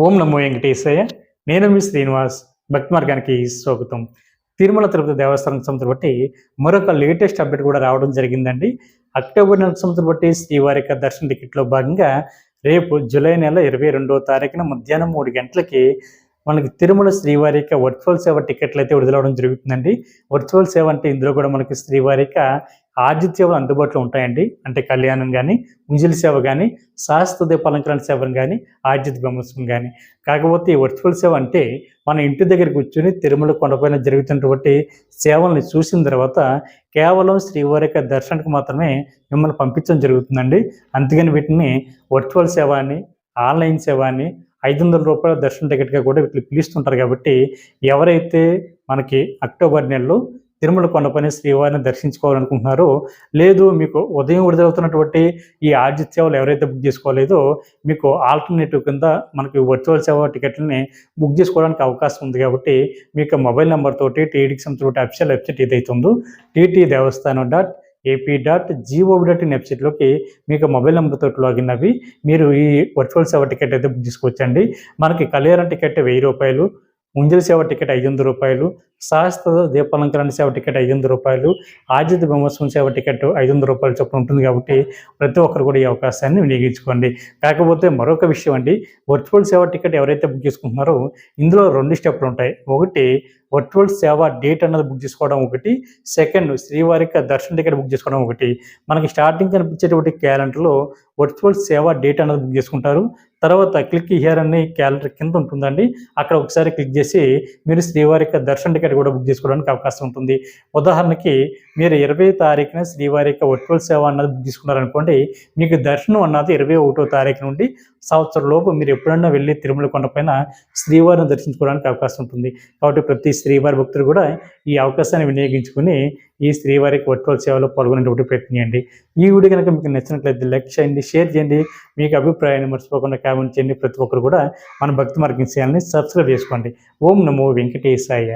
ఓం నమో వెంకటేశయ్య. నేను మీ శ్రీనివాస్. భక్తి మార్గానికి స్వాగతం. తిరుమల తిరుపతి దేవస్థానం సంస్థను బట్టి మరొక లేటెస్ట్ అప్డేట్ కూడా రావడం జరిగిందండి. అక్టోబర్ నెల సంస్థను బట్టి శ్రీవారి యొక్క దర్శన టికెట్లో భాగంగా రేపు జూలై నెల 22వ తారీఖున మధ్యాహ్నం 3 గంటలకి మనకి తిరుమల శ్రీవారి యొక్క వర్చువల్ సేవ టికెట్లు అయితే విడుదలవడం జరుగుతుందండి. వర్చువల్ సేవ అంటే ఇందులో కూడా మనకి శ్రీవారి యొక్క ఆర్జిత సేవలు అందుబాటులో ఉంటాయండి. అంటే కళ్యాణం కానీ, ముంజిలి సేవ కానీ, శాస్త్ర దీపాలంకరణ సేవలు కానీ, ఆర్జిత బ్రహ్మోత్సవం కానీ. కాకపోతే ఈ వర్చువల్ సేవ అంటే మన ఇంటి దగ్గర కూర్చొని తిరుమల కొండపైన జరుగుతున్నటువంటి సేవల్ని చూసిన తర్వాత కేవలం శ్రీవారి యొక్క దర్శనానికి మాత్రమే మిమ్మల్ని పంపించడం జరుగుతుందండి. అందుకని వీటిని వర్చువల్ సేవ అని, ఆన్లైన్ సేవ అని, రూ. 500 దర్శన టికెట్గా కూడా వీటిని పిలుస్తుంటారు. కాబట్టి ఎవరైతే మనకి అక్టోబర్ నెలలో తిరుమల కొండపైన శ్రీవారిని దర్శించుకోవాలనుకుంటున్నారో, లేదు మీకు ఉదయం విడుదలవుతున్నటువంటి ఈ ఆర్జిత సేవలు ఎవరైతే బుక్ చేసుకోలేదో మీకు ఆల్టర్నేటివ్ కింద మనకి వర్చువల్ సేవ టికెట్లని బుక్ చేసుకోవడానికి అవకాశం ఉంది. కాబట్టి మీకు మొబైల్ నెంబర్ తోటి టీటీడీకి సంబంధించిన అఫీషియల్ వెబ్సైట్ ఏదైతే ఉందో ttdevaస్థానం.ap.gov.in వెబ్సైట్లోకి మీకు మొబైల్ నెంబర్ తోటి లాగిన్ అవి మీరు ఈ వర్చువల్ సేవ టికెట్ అయితే బుక్ చేసుకోవచ్చండి. మనకి కళ్యాణ టికెట్ రూ. 1000, ముంజలి సేవ టికెట్ రూ. 500, శాస్త్ర దీపాలంకరణ సేవ టికెట్ రూ. 500, ఆర్జిత బ్రహ్మోత్సవం సేవ టికెట్ రూ. 500 చొప్పున ఉంటుంది. కాబట్టి ప్రతి ఒక్కరు కూడా ఈ అవకాశాన్ని వినియోగించుకోండి. కాకపోతే మరొక విషయం అండి, వర్చువల్ సేవ టికెట్ ఎవరైతే బుక్ చేసుకుంటున్నారో ఇందులో 2 స్టెప్లు ఉంటాయి. ఒకటి వర్చువల్ సేవ డేట్ అన్నది బుక్ చేసుకోవడం ఒకటి, సెకండ్ శ్రీవారి దర్శన టికెట్ బుక్ చేసుకోవడం ఒకటి. మనకి స్టార్టింగ్ కనిపించేటువంటి క్యాలెండర్లో వర్చువల్ సేవ డేట్ అన్నది బుక్ చేసుకుంటారు. తర్వాత క్లిక్ హియర్ అని క్యాలెండర్ కింద ఉంటుందండి, అక్కడ ఒకసారి క్లిక్ చేసి మీరు శ్రీవారి దర్శన టికెట్ కూడా బుక్ చేసుకోవడానికి అవకాశం ఉంటుంది. ఉదాహరణకి మీరు 20వ తారీఖున శ్రీవారి వర్చువల్ సేవ అన్నది బుక్ చేసుకున్నారనుకోండి, మీకు దర్శనం అన్నది 21వ తారీఖు నుండి సంవత్సరం లోపు మీరు ఎప్పుడన్నా వెళ్ళి తిరుమల కొండపైన శ్రీవారిని దర్శించుకోవడానికి అవకాశం ఉంటుంది. కాబట్టి ప్రతి శ్రీవారి భక్తులు కూడా ఈ అవకాశాన్ని వినియోగించుకుని ఈ శ్రీవారి వర్చువల్ సేవలో పాల్గొనేటువంటి ప్రయత్నం చేయండి. ఈ వీడియో కనుక మీకు నచ్చినట్లయితే లైక్ చేయండి, షేర్ చేయండి, మీకు అభిప్రాయాన్ని మర్చిపోకుండా కామెంట్ చేయండి. ప్రతి ఒక్కరు కూడా మన భక్తి మార్గం ఛానల్ని సబ్స్క్రైబ్ చేసుకోండి. ఓం నమో వెంకటేశాయ.